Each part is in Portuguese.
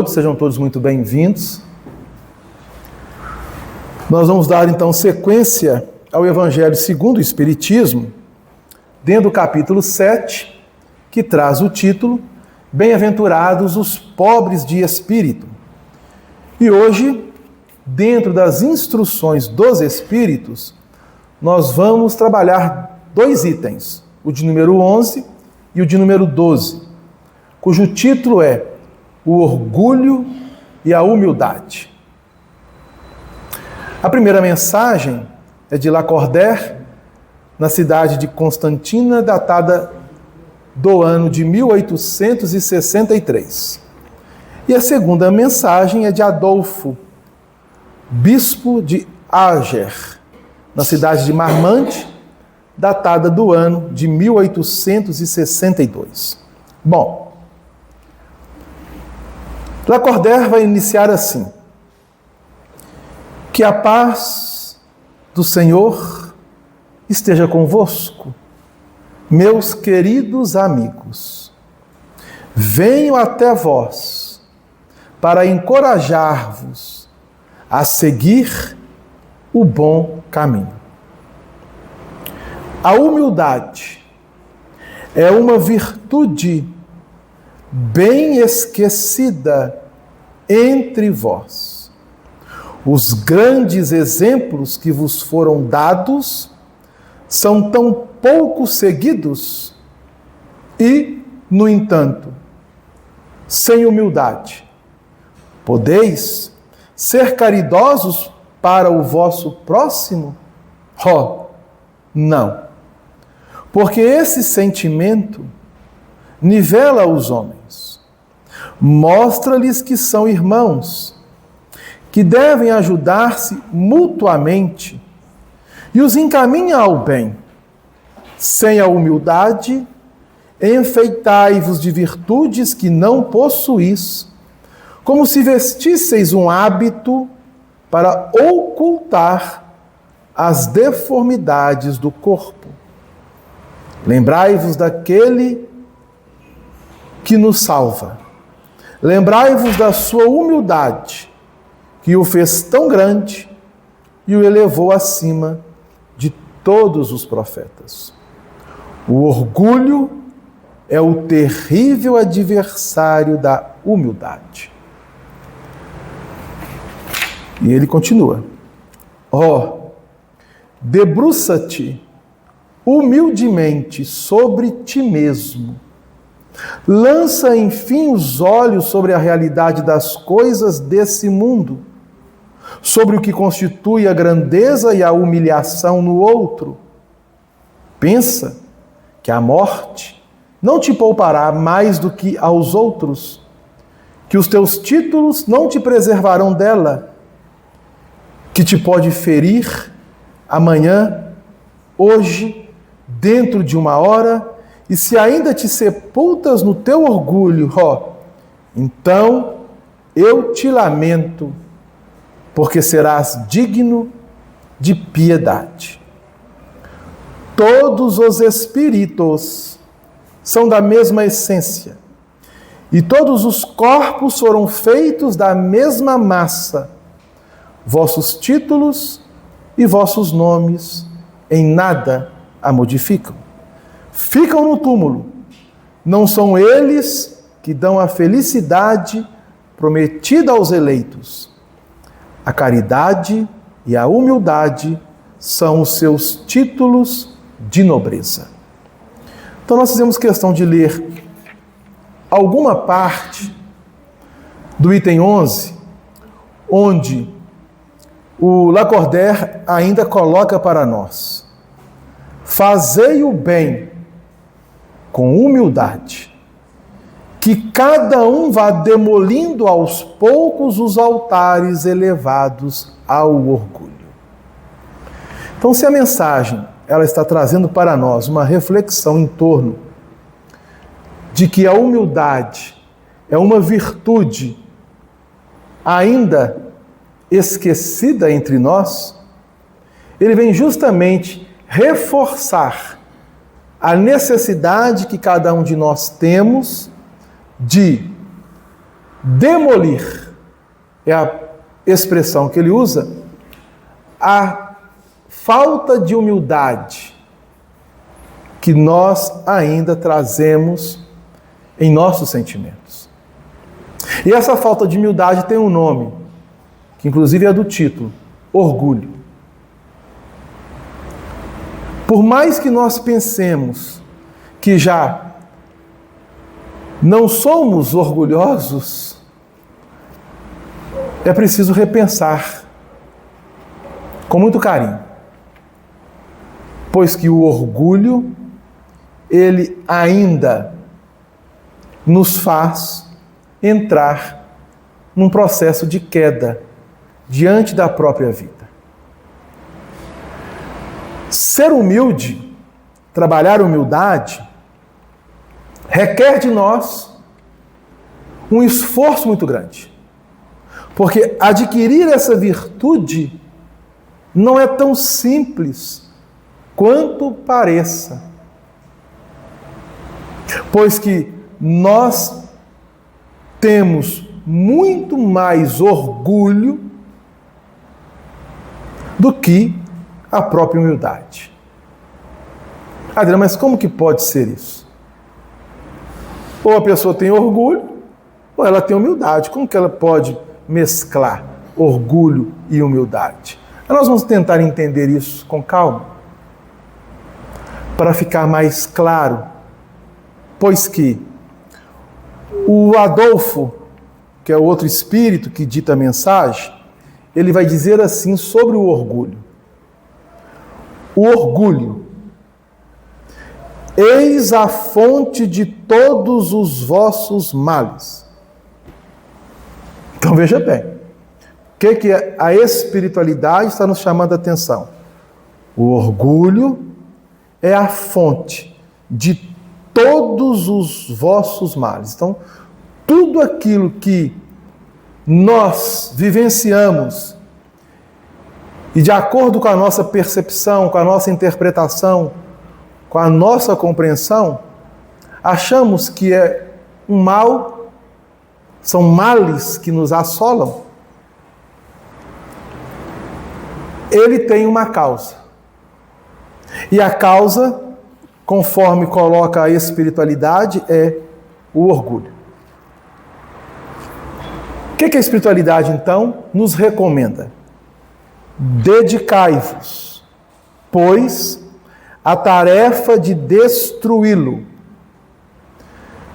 Sejam todos muito bem-vindos. Nós vamos dar então sequência ao Evangelho segundo o Espiritismo, dentro do capítulo 7, que traz o título Bem-aventurados os pobres de espírito. E hoje, dentro das instruções dos Espíritos, nós vamos trabalhar dois itens, o de número 11 e o de número 12, cujo título é o orgulho e a humildade. A primeira mensagem é de Lacordaire, na cidade de Constantina, datada do ano de 1863. E a segunda mensagem é de Adolfo, bispo de Ager, na cidade de Marmande, datada do ano de 1862. Bom, Lacordaire vai iniciar assim: que a paz do Senhor esteja convosco, meus queridos amigos. Venho até vós para encorajar-vos a seguir o bom caminho. A humildade é uma virtude bem esquecida entre vós. Os grandes exemplos que vos foram dados são tão pouco seguidos e, no entanto, sem humildade, podeis ser caridosos para o vosso próximo? Não. Porque esse sentimento nivela os homens, mostra-lhes que são irmãos, que devem ajudar-se mutuamente e os encaminha ao bem. Sem a humildade, enfeitai-vos de virtudes que não possuís, como se vestisseis um hábito para ocultar as deformidades do corpo. Lembrai-vos daquele que nos salva. Lembrai-vos da sua humildade, que o fez tão grande e o elevou acima de todos os profetas. O orgulho é o terrível adversário da humildade. E ele continua: debruça-te humildemente sobre ti mesmo. Lança, enfim, os olhos sobre a realidade das coisas desse mundo, sobre o que constitui a grandeza e a humilhação no outro. Pensa que a morte não te poupará mais do que aos outros, que os teus títulos não te preservarão dela, que te pode ferir amanhã, hoje, dentro de uma hora, e se ainda te sepultas no teu orgulho, então eu te lamento, porque serás digno de piedade. Todos os espíritos são da mesma essência, e todos os corpos foram feitos da mesma massa. Vossos títulos e vossos nomes em nada a modificam. Ficam no túmulo. Não são eles que dão a felicidade prometida aos eleitos. A caridade e a humildade são os seus títulos de nobreza. Então nós fizemos questão de ler alguma parte do item 11, onde o Lacordaire ainda coloca para nós: fazei o bem com humildade, que cada um vá demolindo aos poucos os altares elevados ao orgulho. Então, se a mensagem ela está trazendo para nós uma reflexão em torno de que a humildade é uma virtude ainda esquecida entre nós, ele vem justamente reforçar a necessidade que cada um de nós temos de demolir, é a expressão que ele usa, a falta de humildade que nós ainda trazemos em nossos sentimentos. E essa falta de humildade tem um nome, que inclusive é do título: orgulho. Por mais que nós pensemos que já não somos orgulhosos, é preciso repensar com muito carinho, pois que o orgulho, ele ainda nos faz entrar num processo de queda diante da própria vida. Ser humilde, trabalhar humildade, requer de nós um esforço muito grande. Porque adquirir essa virtude não é tão simples quanto pareça. Pois que nós temos muito mais orgulho do que a própria humildade. Adriano, mas como que pode ser isso? Ou a pessoa tem orgulho, ou ela tem humildade. Como que ela pode mesclar orgulho e humildade? Nós vamos tentar entender isso com calma, para ficar mais claro, pois que o Adolfo, que é o outro espírito que dita a mensagem, ele vai dizer assim sobre o orgulho. O orgulho: eis a fonte de todos os vossos males. Então veja bem, o que a espiritualidade está nos chamando a atenção? O orgulho é a fonte de todos os vossos males. Então, tudo aquilo que nós vivenciamos e de acordo com a nossa percepção, com a nossa interpretação, com a nossa compreensão, achamos que é um mal, são males que nos assolam. Ele tem uma causa. E a causa, conforme coloca a espiritualidade, é o orgulho. O que a espiritualidade, então, nos recomenda? Dedicai-vos, pois, a tarefa de destruí-lo,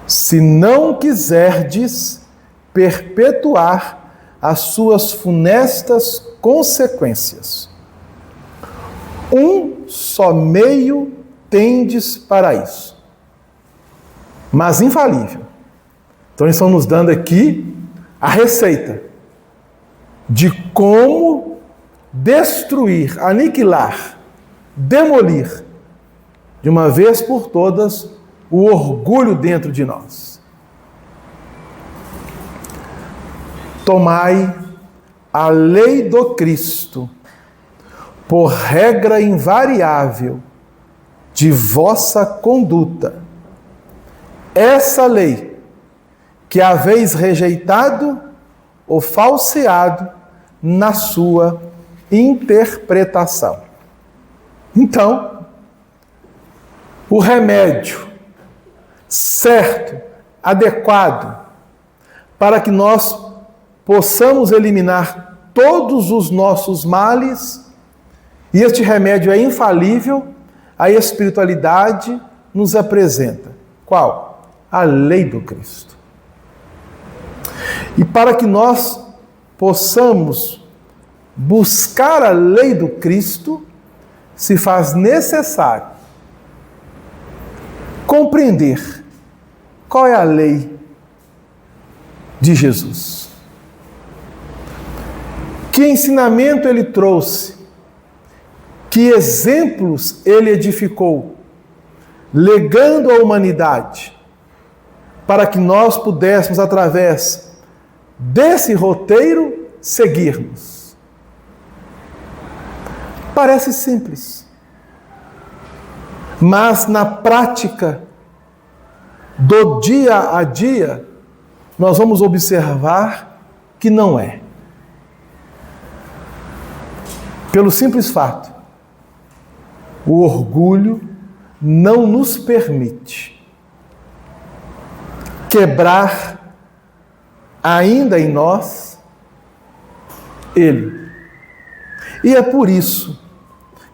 se não quiserdes perpetuar as suas funestas consequências. Um só meio tendes para isso, mas infalível. Então eles estão nos dando aqui a receita de como destruir, aniquilar, demolir, de uma vez por todas, o orgulho dentro de nós. Tomai a lei do Cristo por regra invariável de vossa conduta. Essa lei que haveis rejeitado ou falseado na sua interpretação. Então, o remédio certo, adequado, para que nós possamos eliminar todos os nossos males, e este remédio é infalível, a espiritualidade nos apresenta. Qual? A lei do Cristo. E para que nós possamos buscar a lei do Cristo, se faz necessário compreender qual é a lei de Jesus. Que ensinamento ele trouxe, que exemplos ele edificou, legando à humanidade, para que nós pudéssemos, através desse roteiro, seguirmos. Parece simples, mas na prática do dia a dia, nós vamos observar que não é. Pelo simples fato, o orgulho não nos permite quebrar ainda em nós ele. E é por isso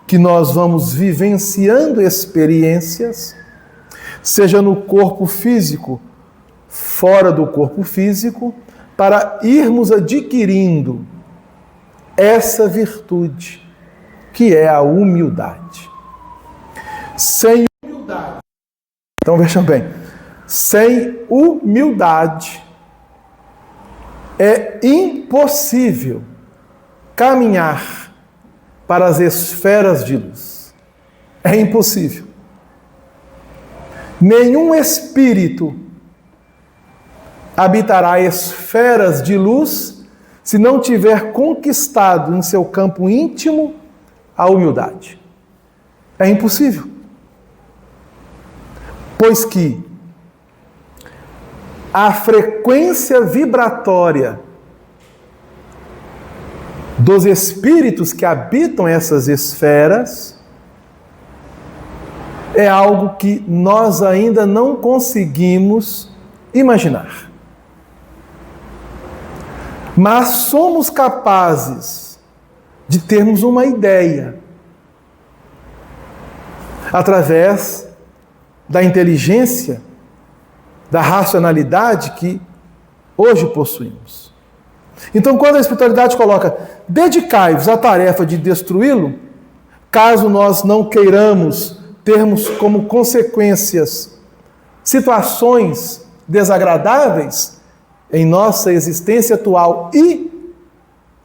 que nós vamos vivenciando experiências, seja no corpo físico, fora do corpo físico, para irmos adquirindo essa virtude, que é a humildade. Sem humildade, então vejam bem, sem humildade é impossível caminhar para as esferas de luz. É impossível. Nenhum espírito habitará esferas de luz se não tiver conquistado em seu campo íntimo a humildade. É impossível. Pois que a frequência vibratória dos espíritos que habitam essas esferas é algo que nós ainda não conseguimos imaginar. Mas somos capazes de termos uma ideia através da inteligência, da racionalidade que hoje possuímos. Então, quando a espiritualidade coloca, dedicai-vos à tarefa de destruí-lo, caso nós não queiramos termos como consequências situações desagradáveis em nossa existência atual e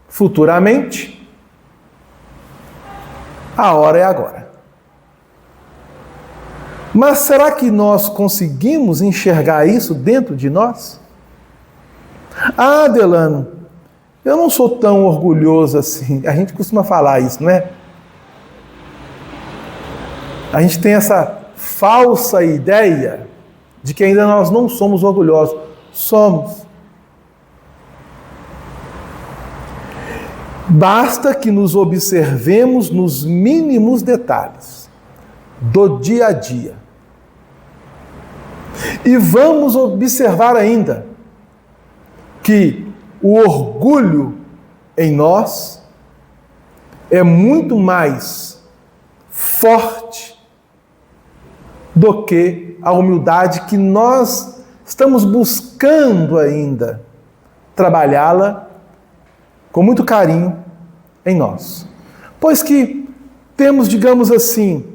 futuramente, a hora é agora. Mas será que nós conseguimos enxergar isso dentro de nós? Ah, Delano, eu não sou tão orgulhoso assim. A gente costuma falar isso, não é? A gente tem essa falsa ideia de que ainda nós não somos orgulhosos. Somos. Basta que nos observemos nos mínimos detalhes do dia a dia. E vamos observar ainda que o orgulho em nós é muito mais forte do que a humildade que nós estamos buscando ainda trabalhá-la com muito carinho em nós. Pois que temos, digamos assim,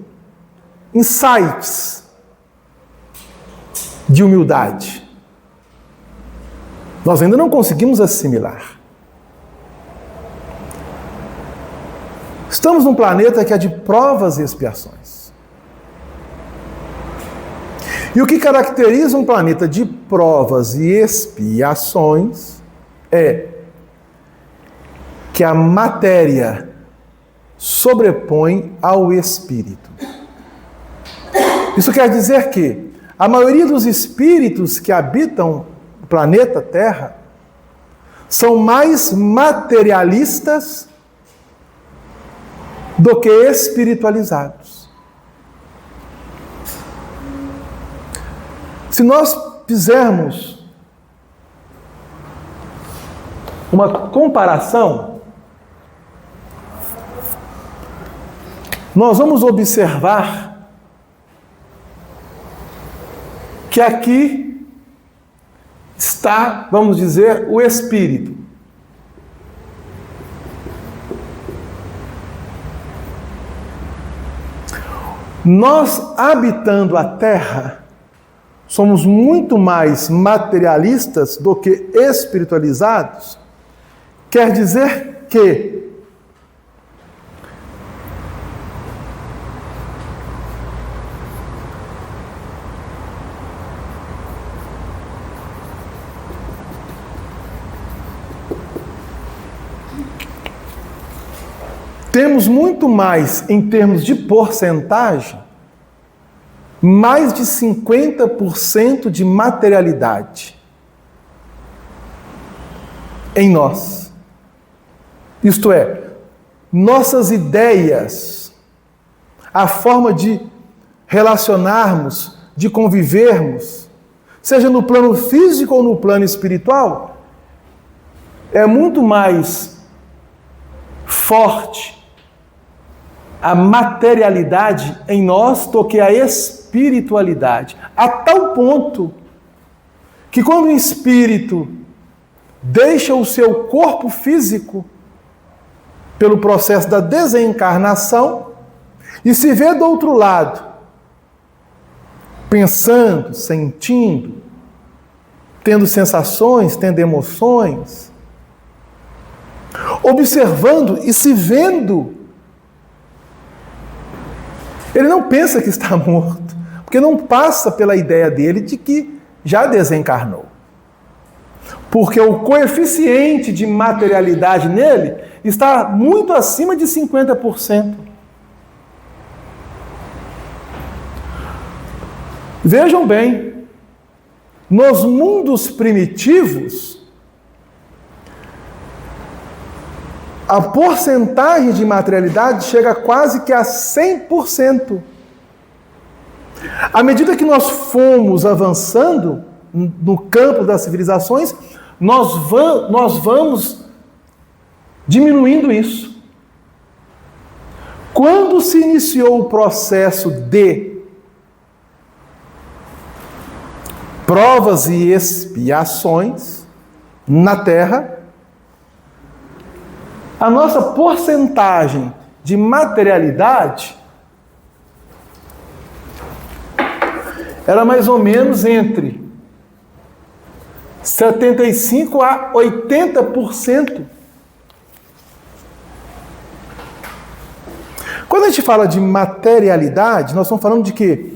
insights de humildade. Nós ainda não conseguimos assimilar. Estamos num planeta que é de provas e expiações. E o que caracteriza um planeta de provas e expiações é que a matéria sobrepõe ao espírito. Isso quer dizer que a maioria dos espíritos que habitam o planeta Terra são mais materialistas do que espiritualizados. Se nós fizermos uma comparação, nós vamos observar que aqui está, vamos dizer, o espírito. Nós, habitando a Terra, somos muito mais materialistas do que espiritualizados. Quer dizer que temos muito mais, em termos de porcentagem, mais de 50% de materialidade. em nós. Isto é, nossas ideias, a forma de relacionarmos, de convivermos, seja no plano físico ou no plano espiritual, é muito mais forte a materialidade em nós do que a espiritualidade. A tal ponto que quando o espírito deixa o seu corpo físico pelo processo da desencarnação e se vê do outro lado, pensando, sentindo, tendo sensações, tendo emoções, observando e se vendo, ele não pensa que está morto, porque não passa pela ideia dele de que já desencarnou. Porque o coeficiente de materialidade nele está muito acima de 50%. Vejam bem, nos mundos primitivos, a porcentagem de materialidade chega quase que a 100%. À medida que nós fomos avançando no campo das civilizações, nós vamos diminuindo isso. Quando se iniciou o processo de provas e expiações na Terra, a nossa porcentagem de materialidade era mais ou menos entre 75% a 80%. Quando a gente fala de materialidade, nós estamos falando de quê?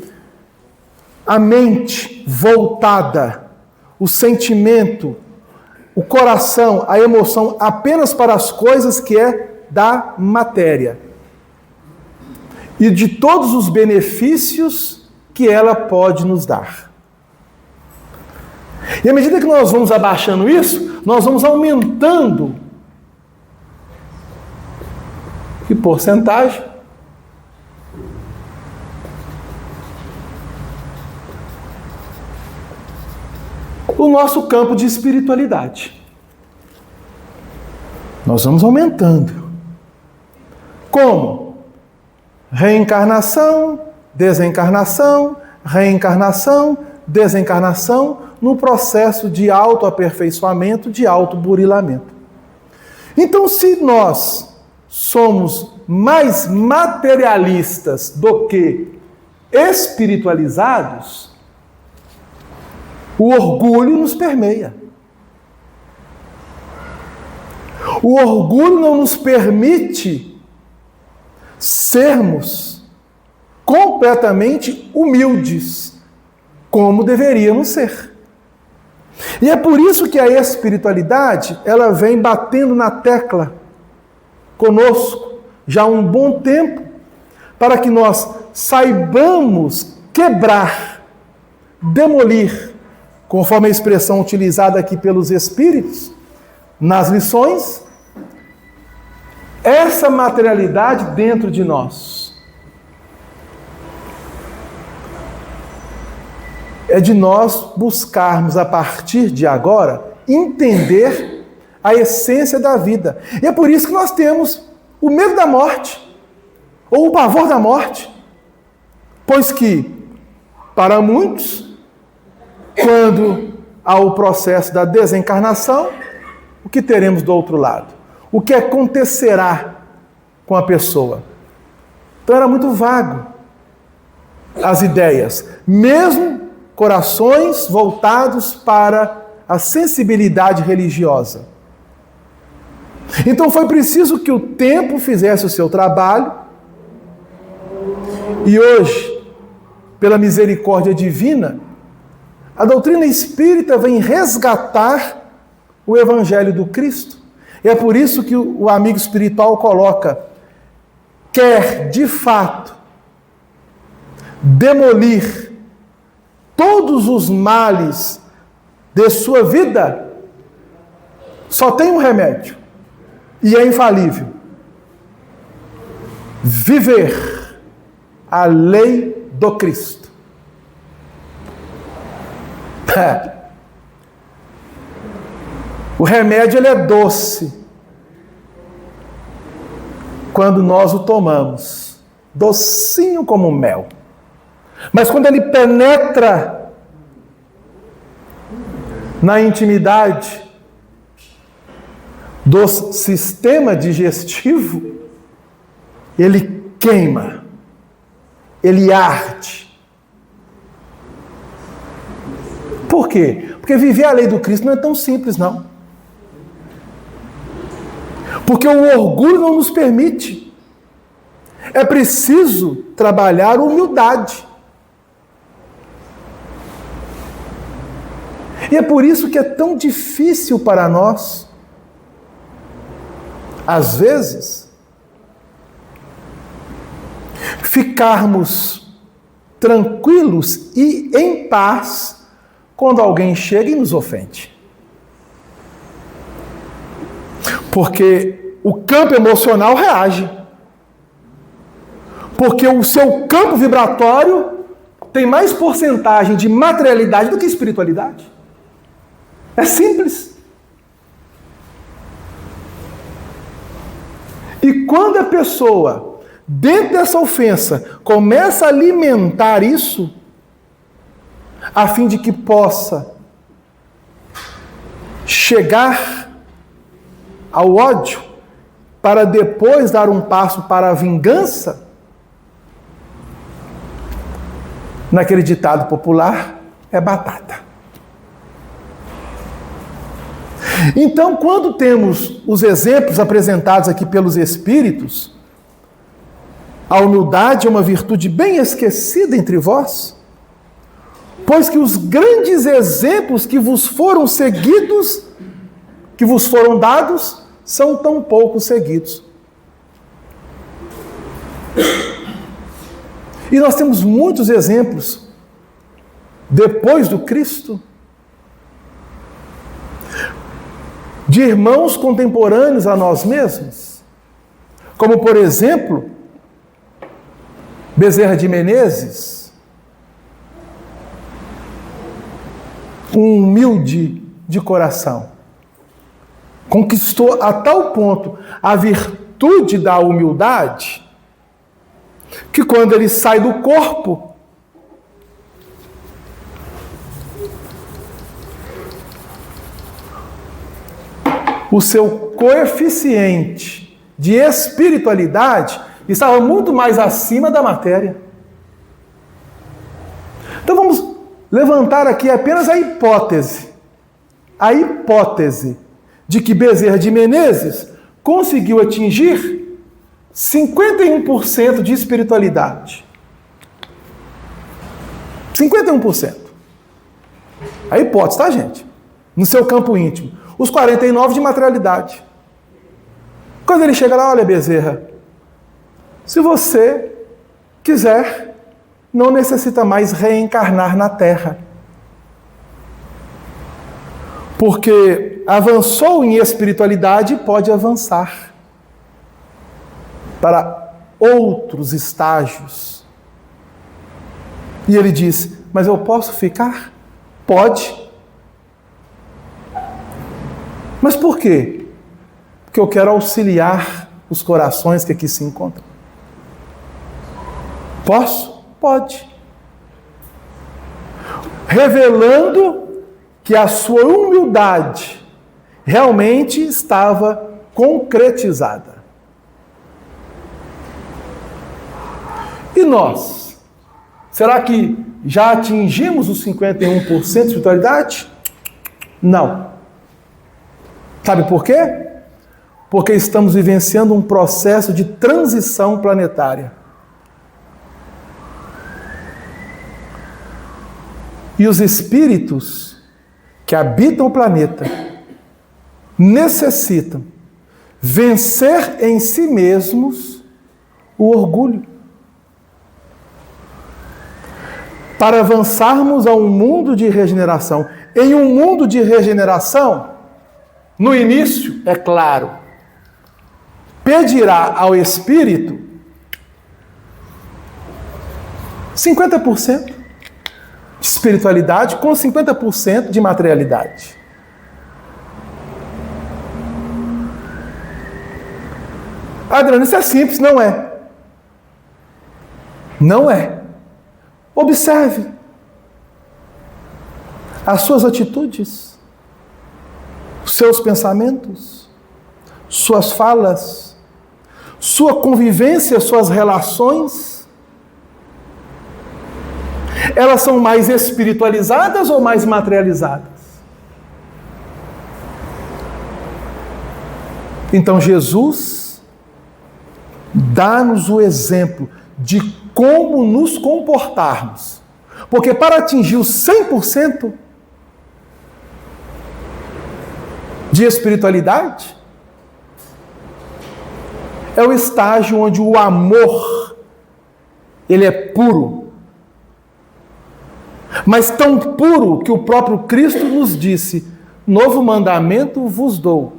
A mente voltada, o sentimento, o coração, a emoção apenas para as coisas que é da matéria. E de todos os benefícios que ela pode nos dar. E à medida que nós vamos abaixando isso, nós vamos aumentando. Que porcentagem? O nosso campo de espiritualidade. Nós vamos aumentando. Como? Reencarnação, desencarnação, reencarnação, desencarnação, no processo de autoaperfeiçoamento, de autoburilamento. Então, se nós somos mais materialistas do que espiritualizados, o orgulho nos permeia. O orgulho não nos permite sermos completamente humildes, como deveríamos ser. E é por isso que a espiritualidade, ela vem batendo na tecla conosco já há um bom tempo, para que nós saibamos quebrar, demolir, conforme a expressão utilizada aqui pelos Espíritos, nas lições, essa materialidade dentro de nós. É de nós buscarmos, a partir de agora, entender a essência da vida. E é por isso que nós temos o medo da morte, ou o pavor da morte. Pois que, para muitos, quando há o processo da desencarnação, o que teremos do outro lado? O que acontecerá com a pessoa? Então era muito vago as ideias, mesmo corações voltados para a sensibilidade religiosa. Então foi preciso que o tempo fizesse o seu trabalho, e hoje, pela misericórdia divina, a doutrina espírita vem resgatar o Evangelho do Cristo. E é por isso que o amigo espiritual coloca: quer, de fato, demolir todos os males de sua vida, só tem um remédio, e é infalível: viver a lei do Cristo. O remédio, ele é doce quando nós o tomamos, docinho como mel. Mas quando ele penetra na intimidade do sistema digestivo, ele queima, ele arde. Por quê? Porque viver a lei do Cristo não é tão simples, não. Porque o orgulho não nos permite. É preciso trabalhar humildade. E é por isso que é tão difícil para nós, às vezes, ficarmos tranquilos e em paz quando alguém chega e nos ofende. Porque o campo emocional reage. Porque o seu campo vibratório tem mais porcentagem de materialidade do que espiritualidade. É simples. E quando a pessoa, dentro dessa ofensa, começa a alimentar isso, a fim de que possa chegar ao ódio, para depois dar um passo para a vingança, naquele ditado popular, é batata. Então, quando temos os exemplos apresentados aqui pelos Espíritos, a humildade é uma virtude bem esquecida entre vós, pois que os grandes exemplos que vos foram seguidos, que vos foram dados, são tão pouco seguidos. E nós temos muitos exemplos, depois do Cristo, de irmãos contemporâneos a nós mesmos, como, por exemplo, Bezerra de Menezes, um humilde de coração, conquistou a tal ponto a virtude da humildade, que quando ele sai do corpo, o seu coeficiente de espiritualidade estava muito mais acima da matéria. Então vamos levantar aqui apenas a hipótese de que Bezerra de Menezes conseguiu atingir 51% de espiritualidade. 51%. A hipótese, tá, gente? No seu campo íntimo. Os 49% de materialidade. Quando ele chega lá, olha, Bezerra, se você quiser, não necessita mais reencarnar na Terra. Porque avançou em espiritualidade e pode avançar para outros estágios. E ele diz, mas eu posso ficar? Pode. Mas por quê? Porque eu quero auxiliar os corações que aqui se encontram. Posso? Pode. Revelando que a sua humildade realmente estava concretizada. E nós? Será que já atingimos os 51% de espiritualidade? Não. Sabe por quê? Porque estamos vivenciando um processo de transição planetária. E os espíritos que habitam o planeta necessitam vencer em si mesmos o orgulho. Para avançarmos a um mundo de regeneração. Em um mundo de regeneração, no início, é claro, pedirá ao Espírito 50% de espiritualidade com 50% de materialidade. Adriano, isso é simples, não é? Não é. Observe as suas atitudes, seus pensamentos, suas falas, sua convivência, suas relações. Elas são mais espiritualizadas ou mais materializadas? Então Jesus dá-nos o exemplo de como nos comportarmos. Porque para atingir os 100% de espiritualidade, é o estágio onde o amor, ele é puro. Mas tão puro que o próprio Cristo nos disse: novo mandamento vos dou,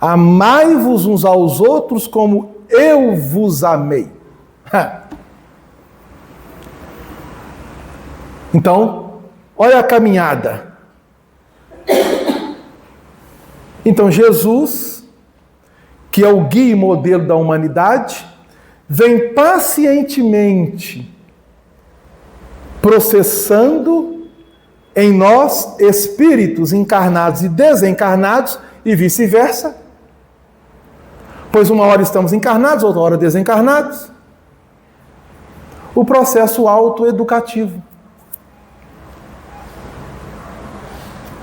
amai-vos uns aos outros como eu vos amei. Então, olha a caminhada. Então Jesus, que é o guia e modelo da humanidade, vem pacientemente processando em nós espíritos encarnados e desencarnados e vice-versa, pois uma hora estamos encarnados, outra hora desencarnados. O processo autoeducativo.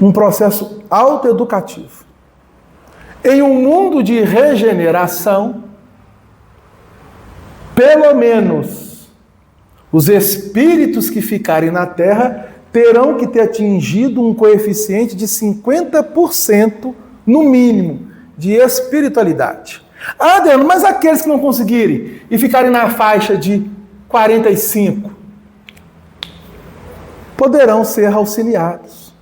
Um processo autoeducativo. Em um mundo de regeneração, pelo menos os espíritos que ficarem na Terra terão que ter atingido um coeficiente de 50%, no mínimo, de espiritualidade. Ah, Adriano, mas aqueles que não conseguirem e ficarem na faixa de 45, poderão ser auxiliados.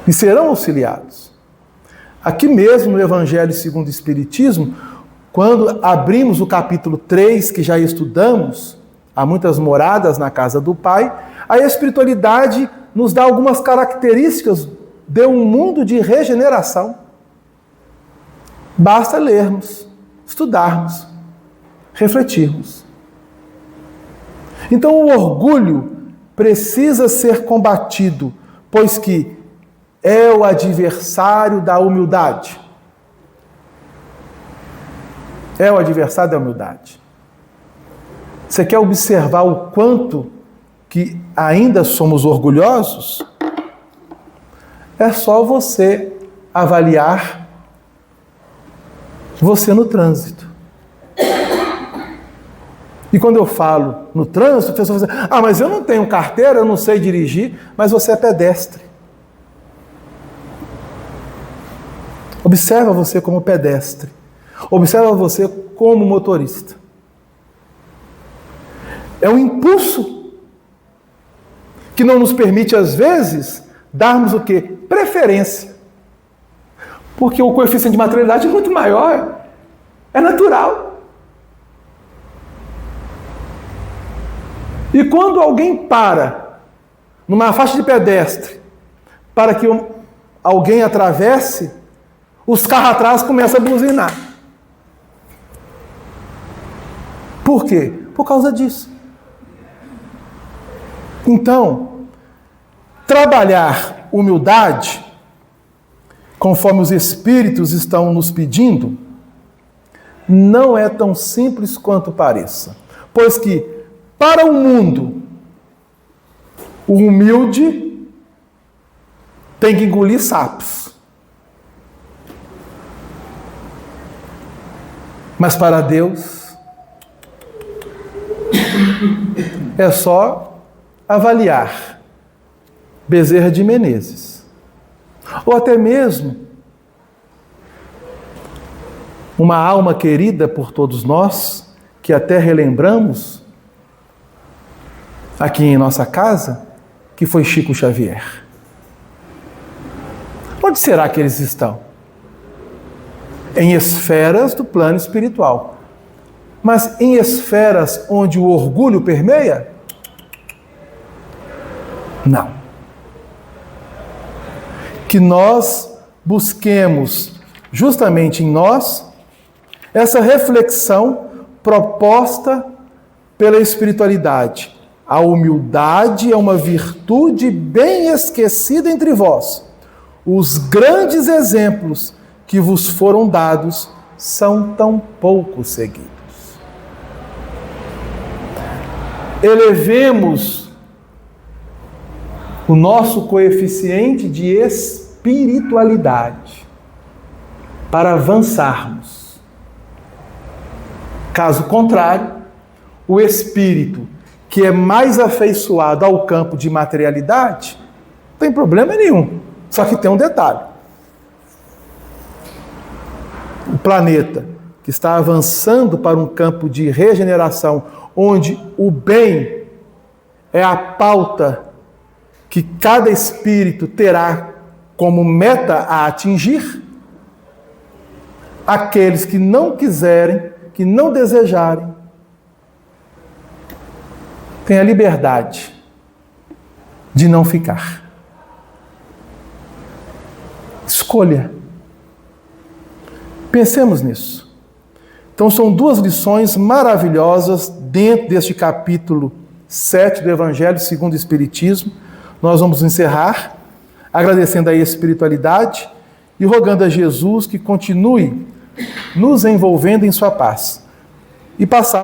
E serão auxiliados. Aqui mesmo no Evangelho segundo o Espiritismo, quando abrimos o capítulo 3, que já estudamos, há muitas moradas na casa do Pai, a espiritualidade nos dá algumas características de um mundo de regeneração. Basta lermos, estudarmos, refletirmos. Então o orgulho precisa ser combatido, pois que é o adversário da humildade. É o adversário da humildade. Você quer observar o quanto que ainda somos orgulhosos? É só você avaliar você no trânsito. E quando eu falo no trânsito, a pessoa fala assim: mas eu não tenho carteira, eu não sei dirigir, mas você é pedestre. Observa você como pedestre. Observa você como motorista. É um impulso que não nos permite, às vezes, darmos o quê? Preferência. Porque o coeficiente de materialidade é muito maior. É natural. E quando alguém para numa faixa de pedestre para que alguém atravesse, os carros atrás começam a buzinar. Por quê? Por causa disso. Então, trabalhar humildade, conforme os Espíritos estão nos pedindo, não é tão simples quanto pareça. Pois que, para o mundo, o humilde tem que engolir sapos. Mas para Deus, é só avaliar Bezerra de Menezes. Ou até mesmo uma alma querida por todos nós, que até relembramos aqui em nossa casa, que foi Chico Xavier. Onde será que eles estão? Em esferas do plano espiritual. Mas em esferas onde o orgulho permeia? Não. Que nós busquemos justamente em nós essa reflexão proposta pela espiritualidade. A humildade é uma virtude bem esquecida entre vós. Os grandes exemplos que vos foram dados são tão pouco seguidos. Elevemos o nosso coeficiente de espiritualidade para avançarmos. Caso contrário, o espírito que é mais afeiçoado ao campo de materialidade, não tem problema nenhum. Só que tem um detalhe. O planeta que está avançando para um campo de regeneração, onde o bem é a pauta que cada espírito terá como meta a atingir, aqueles que não quiserem, que não desejarem, têm a liberdade de não ficar. Escolha. Pensemos nisso. Então são duas lições maravilhosas dentro deste capítulo 7 do Evangelho segundo o Espiritismo. Nós vamos encerrar agradecendo a espiritualidade e rogando a Jesus que continue nos envolvendo em sua paz. E passar